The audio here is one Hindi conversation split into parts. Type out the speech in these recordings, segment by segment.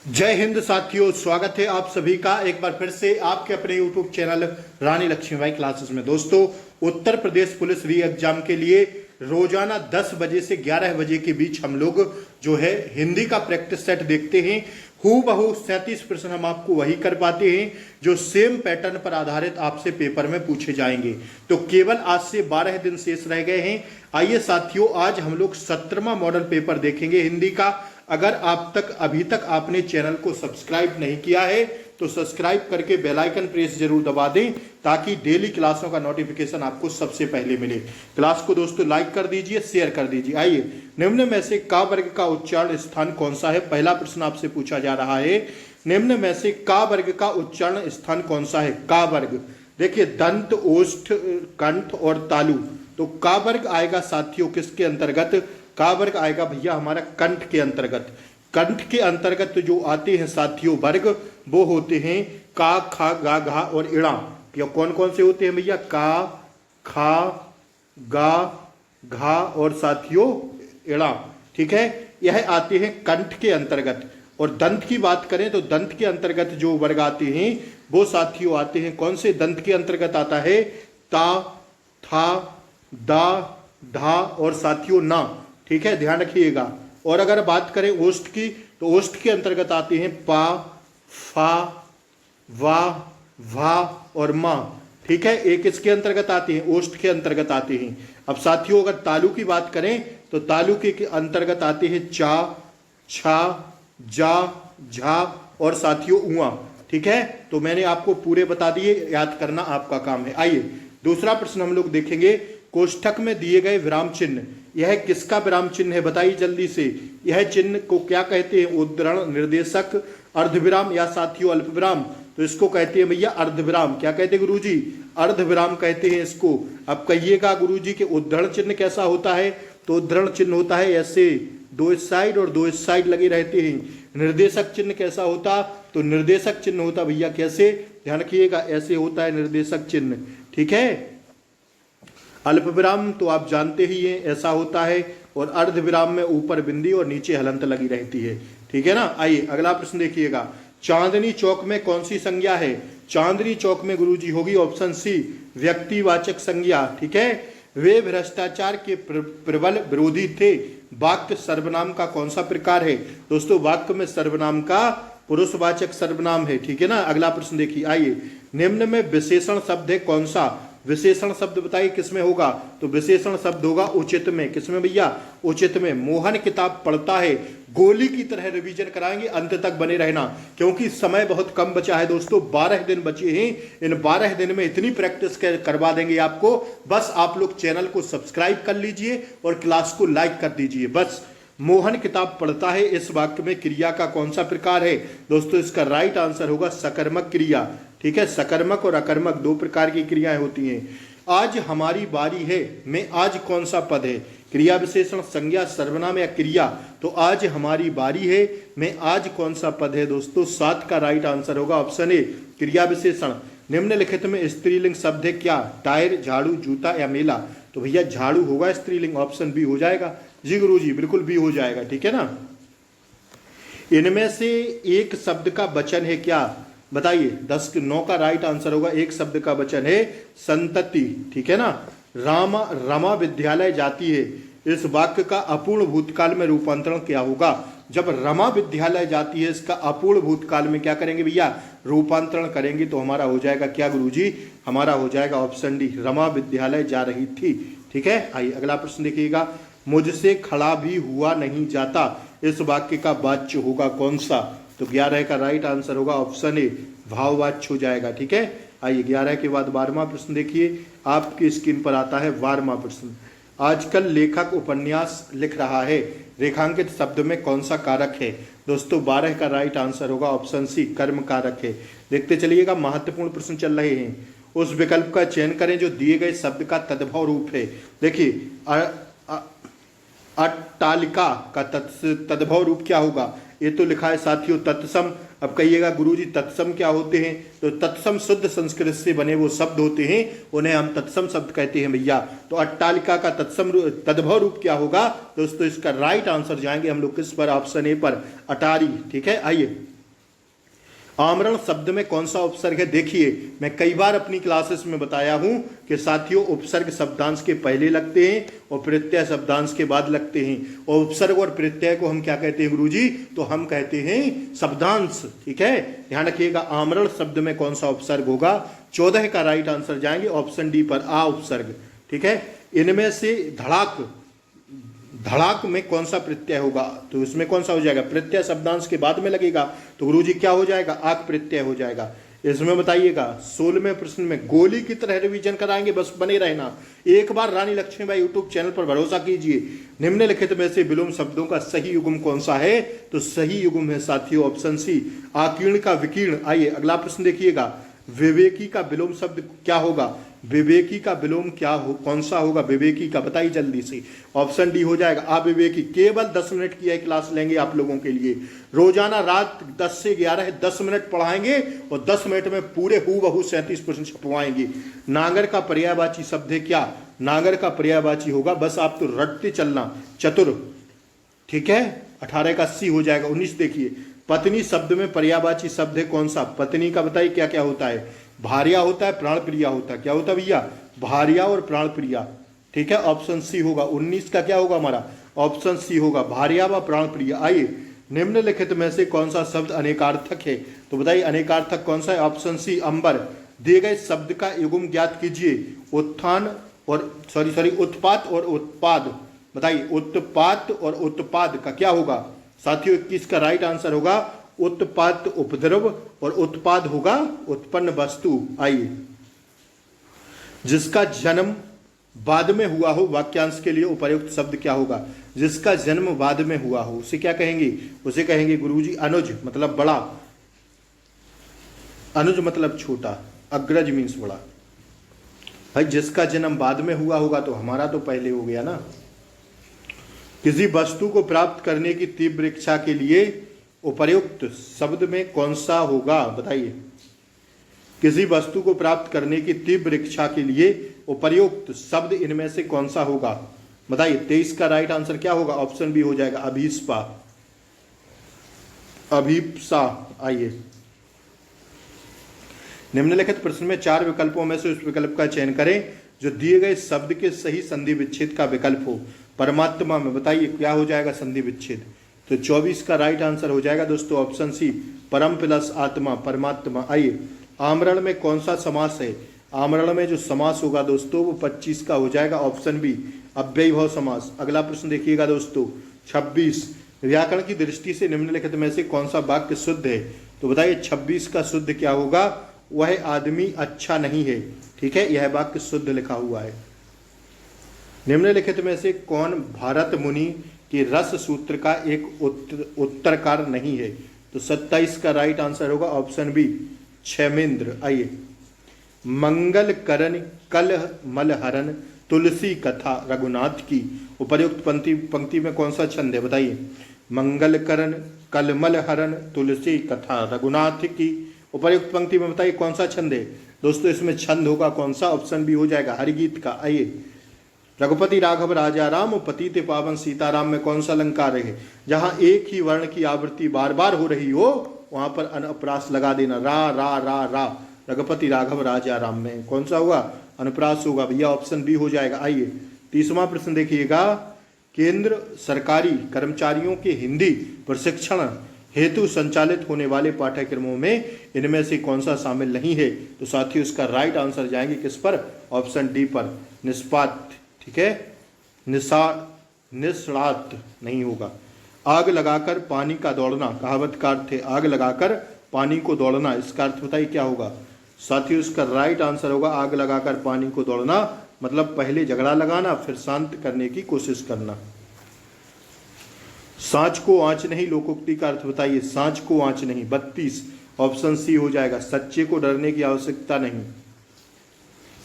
जय हिंद साथियों, स्वागत है आप सभी का एक बार फिर से आपके अपने यूट्यूब चैनल रानी लक्ष्मीबाई क्लासेस में। दोस्तों, उत्तर प्रदेश पुलिस री एग्जाम के लिए रोजाना 10 बजे से 11 बजे के बीच हम लोग जो है हिंदी का प्रैक्टिस सेट देखते हैं। हूबहू 37 प्रश्न हम आपको वही कर पाते हैं जो सेम पैटर्न पर आधारित आपसे पेपर में पूछे जाएंगे। तो केवल आज से 12 दिन शेष रह गए हैं। आइए साथियों, आज हम लोग 17वां मॉडल पेपर देखेंगे हिंदी का। अगर अभी तक आपने चैनल को सब्सक्राइब नहीं किया है तो सब्सक्राइब करके बेल आइकन प्रेस जरूर दबा दें ताकि डेली क्लासों का नोटिफिकेशन आपको सबसे पहले मिले। क्लास को दोस्तों लाइक कर दीजिए, शेयर कर दीजिए। आइए, निम्न में से का वर्ग का उच्चारण स्थान कौन सा है? पहला प्रश्न आपसे पूछा जा रहा है, निम्न में से का वर्ग का उच्चारण स्थान कौन सा है? का वर्ग, देखिए दंत, ओष्ठ, कंठ और तालु। तो का वर्ग आएगा साथियों किसके अंतर्गत? का वर्ग आएगा भैया हमारा कंठ के अंतर्गत। कंठ के अंतर्गत जो आते हैं साथियों वर्ग, वो होते हैं का, खा, गा, घा और इड़ा। कौन कौन से होते हैं भैया? का, खा, गा, घा और साथियों इड़ा। ठीक है, यह आते हैं कंठ के अंतर्गत। और दंत की बात करें तो दंत के अंतर्गत जो वर्ग आते हैं वो साथियों आते हैं, कौन से दंत के अंतर्गत आता है? ता, था, दा, धा और साथियों ना। ठीक है, ध्यान रखिएगा। और अगर बात करें ओष्ठ की तो ओष्ठ के अंतर्गत आते हैं पा, फा, वा, भा और मा। ठीक है, एक इसके अंतर्गत आते हैं, ओष्ठ के अंतर्गत आते हैं। अब साथियों अगर तालु की बात करें तो तालु के अंतर्गत आते हैं चा, छा, जा, झा और साथियों उआ। ठीक है, तो मैंने आपको पूरे बता दिए, याद करना आपका काम है। आइए दूसरा प्रश्न हम लोग देखेंगे। कोष्ठक में दिए गए विराम चिन्ह, यह किसका विराम चिन्ह है? बताइए जल्दी से। यह चिन्ह को क्या कहते हैं? उद्धरण, निर्देशक, अर्धविराम या साथियों अल्पविराम? तो इसको कहते हैं भैया अर्धविराम। क्या कहते हैं गुरुजी? अर्धविराम कहते हैं इसको। अब कहिएगा गुरुजी के उद्धरण चिन्ह कैसा होता है? तो उद्धरण चिन्ह होता है ऐसे, दो इस साइड और दो इस साइड लगे रहते हैं। निर्देशक चिन्ह कैसा होता? तो निर्देशक चिन्ह होता भैया कैसे? ध्यान रखिएगा, ऐसे होता है निर्देशक चिन्ह। ठीक है, अल्पविराम तो आप जानते ही हैं ऐसा होता है, और अर्धविराम में ऊपर बिंदी और नीचे हलंत लगी रहती है। ठीक है ना। आइए अगला प्रश्न देखिएगा। चांदनी चौक में कौन सी संज्ञा है? चांदनी चौक में गुरुजी होगी ऑप्शन सी, व्यक्तिवाचक संज्ञा। ठीक है, वे भ्रष्टाचार के प्रबल विरोधी थे। वाक्य सर्वनाम का कौन सा प्रकार है? दोस्तों वाक्य में सर्वनाम का पुरुषवाचक सर्वनाम है। ठीक है ना। अगला प्रश्न देखिए। आइए, निम्न में विशेषण शब्द है कौन सा? विशेषण शब्द बताइए किसमें होगा? तो विशेषण शब्द होगा उचित में। किसमें भैया? उचित में। मोहन किताब पढ़ता है, गोली की तरह रिवीजन कराएंगे, अंत तक बने रहना क्योंकि समय बहुत कम बचा है दोस्तों। 12 दिन बचे हैं। इन 12 दिन में इतनी प्रैक्टिस करवा देंगे आपको। बस आप लोग चैनल को सब्सक्राइब कर लीजिए और क्लास को लाइक कर दीजिए बस। मोहन किताब पढ़ता है, इस वाक्य में क्रिया का कौन सा प्रकार है? दोस्तों इसका राइट आंसर होगा सकर्मक क्रिया। ठीक है, सकर्मक और अकर्मक दो प्रकार की क्रियाएं होती हैं। आज हमारी बारी है में आज कौन सा पद है? क्रिया, विशेषण, संज्ञा, सर्वनाम या क्रिया? तो आज हमारी बारी है में आज कौन सा पद है दोस्तों? 7 का राइट आंसर होगा ऑप्शन ए, क्रिया विशेषण। निम्नलिखित में स्त्रीलिंग शब्द है क्या? टायर, झाड़ू, जूता या मेला? तो भैया झाड़ू होगा स्त्रीलिंग, ऑप्शन बी हो जाएगा। जी गुरु जी, बिल्कुल बी हो जाएगा। ठीक है ना। इनमें से एक शब्द का वचन है क्या? बताइए। 10 के 9 का राइट आंसर होगा, एक शब्द का वचन है संतति। ठीक है ना। रमा विद्यालय जाती है, इस वाक्य का अपूर्ण भूतकाल में रूपांतरण क्या होगा? जब रमा विद्यालय जाती है इसका अपूर्ण भूतकाल में क्या करेंगे भैया? रूपांतरण करेंगे। तो हमारा हो जाएगा क्या गुरुजी? हमारा हो जाएगा ऑप्शन डी, रमा विद्यालय जा रही थी। ठीक है। आइए अगला प्रश्न देखिएगा। मुझसे खड़ा भी हुआ नहीं जाता, इस वाक्य का वाच्य होगा कौन सा? तो 11 का राइट आंसर होगा ऑप्शन ए, भाववाच्य हो जाएगा। ठीक है। आइए 11 के बाद 12वां प्रश्न देखिए। आपकी स्क्रीन पर आता है 12वां प्रश्न। आजकल लेखक उपन्यास लिख रहा है, रेखांकित शब्द में कौन सा कारक है? दोस्तों 12 का राइट आंसर होगा ऑप्शन सी, कर्म कारक है। देखते चलिएगा, महत्वपूर्ण प्रश्न चल रहे हैं। उस विकल्प का चयन करें जो दिए गए शब्द का तद्भव रूप है। देखिए अट्टालिका का तद्भव रूप क्या होगा? ये तो लिखा है साथियों तत्सम। अब कहिएगा गुरुजी तत्सम क्या होते हैं? तो तत्सम शुद्ध संस्कृत से बने वो शब्द होते हैं, उन्हें हम तत्सम शब्द कहते हैं भैया। तो अट्टालिका का तद्भव रूप क्या होगा दोस्तों? इसका राइट आंसर जाएंगे हम लोग किस पर? ऑप्शन ए पर, अटारी। ठीक है, आइए आमरण शब्द में कौन सा उपसर्ग है? देखिए मैं कई बार अपनी क्लासेस में बताया हूं कि साथियों उपसर्ग शब्दांश के पहले लगते हैं और प्रत्यय शब्दांश के बाद लगते हैं। और उपसर्ग और प्रत्यय को हम क्या कहते हैं गुरुजी? तो हम कहते हैं शब्दांश। ठीक है, ध्यान रखिएगा आमरण शब्द में कौन सा उपसर्ग होगा? 14 का राइट आंसर जाएंगे ऑप्शन डी पर, आ उपसर्ग। ठीक है, इनमें से धड़ाक, धड़ाक में कौन सा प्रत्यय होगा? तो इसमें कौन सा हो जाएगा? प्रत्यय शब्दांश के बाद में लगेगा, तो गुरुजी क्या हो जाएगा? आक प्रत्यय हो जाएगा। इसमें बताइएगा 16वें प्रश्न में गोली की तरह रिवीजन कराएंगे, बस बने रहना। एक बार रानी लक्ष्मीबाई यूट्यूब चैनल पर भरोसा कीजिए। निम्नलिखित में से विलोम शब्दों का सही युग्म कौन सा है? तो सही युग्म है साथियों ऑप्शन सी, आकीर्ण का विकीर्ण। आइए अगला प्रश्न देखिएगा, विवेकी का विलोम शब्द क्या होगा? विवेकी का विलोम क्या हो, कौन सा होगा विवेकी का? बताइए जल्दी से। ऑप्शन डी हो जाएगा अविवेकी। केवल 10 मिनट की यह क्लास लेंगे आप लोगों के लिए। रोजाना रात 10 से 11 10 मिनट पढ़ाएंगे और 10 मिनट में पूरे हूबहू 37 प्रश्न छपवाएंगे। नागर का पर्यायवाची शब्द है क्या? नागर का पर्यायवाची होगा, बस आप तो रटते चलना, चतुर। ठीक है, 18 का सी हो जाएगा। 19 देखिए, पत्नी शब्द में पर्यायवाची शब्द है कौन सा? पत्नी का बताइए क्या क्या होता है? भार्या होता है, प्राण प्रिया होता है। क्या होता है भैया? भार्या और प्राण प्रिया। ठीक है, ऑप्शन सी होगा। 19 का क्या होगा हमारा? ऑप्शन सी होगा, भार्या व प्राण प्रिया। आइए निम्नलिखित में से कौन सा शब्द अनेकार्थक है? तो बताइए अनेकार्थक कौन सा है? ऑप्शन सी अंबर। दिए गए शब्द का युग्म ज्ञात कीजिए। उत्थान और उत्पात और उत्पाद। बताइए उत्पात और उत्पाद का क्या होगा साथियों? 21 का राइट आंसर होगा उत्पात उपद्रव और उत्पाद होगा उत्पन्न वस्तु। आइए जिसका जन्म बाद में हुआ हो, वाक्यांश के लिए उपयुक्त शब्द क्या होगा? जिसका जन्म बाद में हुआ हो उसे क्या कहेंगे? उसे कहेंगे गुरुजी अनुज, मतलब बड़ा। अनुज मतलब छोटा, अग्रज मीन्स बड़ा। भाई जिसका जन्म बाद में हुआ होगा तो हमारा तो पहले हो गया ना। किसी वस्तु को प्राप्त करने की तीव्र इच्छा के लिए उपयुक्त शब्द में कौन सा होगा? बताइए किसी वस्तु को प्राप्त करने की तीव्र इच्छा के लिए उपयुक्त शब्द इनमें से कौन सा होगा? बताइए 23 का राइट आंसर क्या होगा? ऑप्शन बी हो जाएगा अभीप्सा, अभीप्सा। आइए निम्नलिखित प्रश्न में 4 विकल्पों में से उस विकल्प का चयन करें जो दिए गए शब्द के सही संधि विच्छेद का विकल्प हो। परमात्मा में बताइए क्या हो जाएगा संधि विच्छेद? तो 24 का राइट आंसर हो जाएगा दोस्तों ऑप्शन सी, परम प्लस आत्मा, परमात्मा। आइए आमरण में कौन सा समास है? आमरण में जो समास होगा दोस्तों वो 25 का हो जाएगा ऑप्शन बी, अव्ययीभाव समास। अगला प्रश्न देखिएगा दोस्तों 26, व्याकरण की दृष्टि से निम्नलिखित में से कौन सा वाक्य शुद्ध है? तो बताइए 26 का शुद्ध क्या होगा? वह आदमी अच्छा नहीं है। ठीक है, यह वाक्य शुद्ध लिखा हुआ है। निम्नलिखित में से कौन भारत मुनि के रस सूत्र का एक उत्तरकार नहीं है? तो 27 का राइट आंसर होगा ऑप्शन बी, क्षेमेंद्र। आइए मंगल करण कल मलहरण तुलसी कथा रघुनाथ की उपयुक्त पंक्ति में कौन सा छंद है? बताइए मंगल करण कलमल हरण तुलसी कथा रघुनाथ की उपयुक्त पंक्ति में बताइए कौन सा छंद है? दोस्तों इसमें छंद होगा कौन सा? ऑप्शन बी हो जाएगा हरिगीत का। आइए रघुपति राघव राजा राम पतित पावन सीताराम में कौन सा अलंकार है? जहां एक ही वर्ण की आवृत्ति बार बार हो रही हो वहां पर अनुप्रास लगा देना, रा रा रा रा। रघुपति राघव राजा राम में कौन सा होगा? अनुप्रास होगा भैया, ऑप्शन बी हो जाएगा। आइए 30वां प्रश्न देखिएगा, केंद्र सरकारी कर्मचारियों के हिंदी प्रशिक्षण हेतु संचालित होने वाले पाठ्यक्रमों में इनमें से कौन सा शामिल नहीं है? तो साथियों इसका राइट आंसर जाएंगे किस पर? ऑप्शन डी पर, निष्पात। ठीक है, निष्णात नहीं होगा। आग लगाकर पानी का दौड़ना, कहावत का अर्थ है आग लगाकर पानी को दौड़ना, इसका अर्थ बताइए क्या होगा? साथियों इसका राइट आंसर होगा आग लगाकर पानी को दौड़ना मतलब पहले झगड़ा लगाना फिर शांत करने की कोशिश करना। सांच को आंच नहीं, लोकोक्ति का अर्थ बताइए। सांच को आंच नहीं, 32 ऑप्शन सी हो जाएगा, सच्चे को डरने की आवश्यकता नहीं।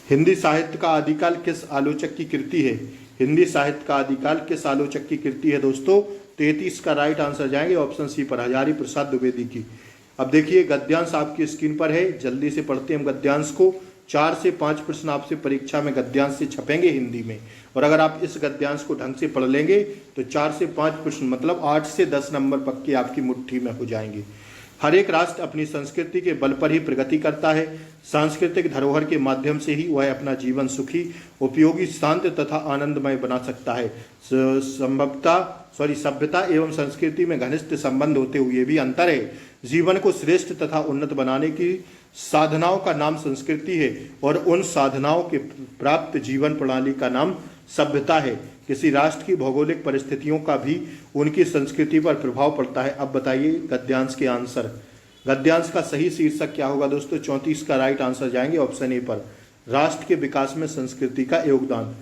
हिंदी साहित्य का आदिकाल किस आलोचक की कृति है? हिंदी साहित्य का आदिकाल किस आलोचक की कृति है दोस्तों? 33 का राइट आंसर जाएंगे ऑप्शन सी पर, हजारी प्रसाद द्विवेदी की। अब देखिए गद्यांश आपकी स्क्रीन पर है, जल्दी से पढ़ते हैं हम गद्यांश को। 4 से 5 प्रश्न आपसे परीक्षा में गद्यांश से छपेंगे हिंदी में, और अगर आप इस गद्यांश को ढंग से पढ़ लेंगे तो 4 से 5 प्रश्न मतलब 8 से 10 नंबर पक्के आपकी मुट्ठी में हो जाएंगे। हर एक राष्ट्र अपनी संस्कृति के बल पर ही प्रगति करता है। सांस्कृतिक धरोहर के माध्यम से ही वह अपना जीवन सुखी, उपयोगी, शांत तथा आनंदमय बना सकता है। सभ्यता एवं संस्कृति में घनिष्ठ संबंध होते हुए भी अंतर है। जीवन को श्रेष्ठ तथा उन्नत बनाने की साधनाओं का नाम संस्कृति है, और उन साधनाओं के प्राप्त जीवन प्रणाली का नाम सभ्यता है। किसी राष्ट्र की भौगोलिक परिस्थितियों का भी उनकी संस्कृति पर प्रभाव पड़ता है। अब बताइए गद्यांश के आंसर। गद्यांश का सही शीर्षक क्या होगा दोस्तों? 34 का राइट आंसर जाएंगे ऑप्शन ए पर, राष्ट्र के विकास में संस्कृति का योगदान।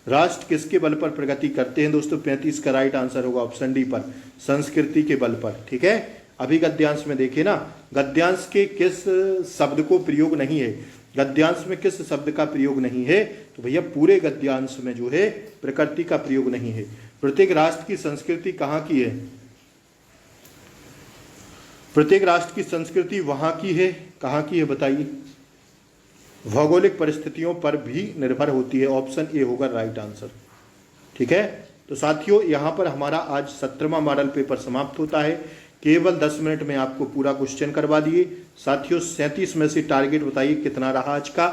राष्ट्र किसके बल पर प्रगति करते हैं दोस्तों? 35 का राइट आंसर होगा ऑप्शन डी पर, संस्कृति के बल पर। ठीक है, अभी गद्यांश में देखिए ना, गद्यांश के किस शब्द को प्रयोग नहीं है, गद्यांश में किस शब्द का प्रयोग नहीं है? तो भैया पूरे गद्यांश में जो है प्रकृति का प्रयोग नहीं है। प्रत्येक राष्ट्र की संस्कृति कहाँ की है? प्रत्येक राष्ट्र की संस्कृति वहां की है, कहाँ की है बताइए? भौगोलिक परिस्थितियों पर भी निर्भर होती है, ऑप्शन ए होगा राइट आंसर। ठीक है, तो साथियों यहाँ पर हमारा आज 17वां मॉडल पेपर समाप्त होता है। केवल 10 मिनट में आपको पूरा क्वेश्चन करवा दिए। साथियों 37 में से टारगेट बताइए कितना रहा आज का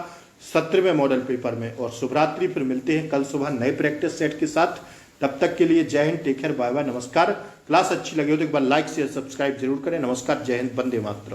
17वें मॉडल पेपर में। और शुभरात्रि, फिर मिलते हैं कल सुबह नए प्रैक्टिस सेट के साथ। तब तक के लिए जय Hind, take care, bye bye, नमस्कार। क्लास अच्छी लगी हो तो एक बार लाइक शेयर सब्सक्राइब जरूर करें। नमस्कार, जय हिंद, वंदे मातरम।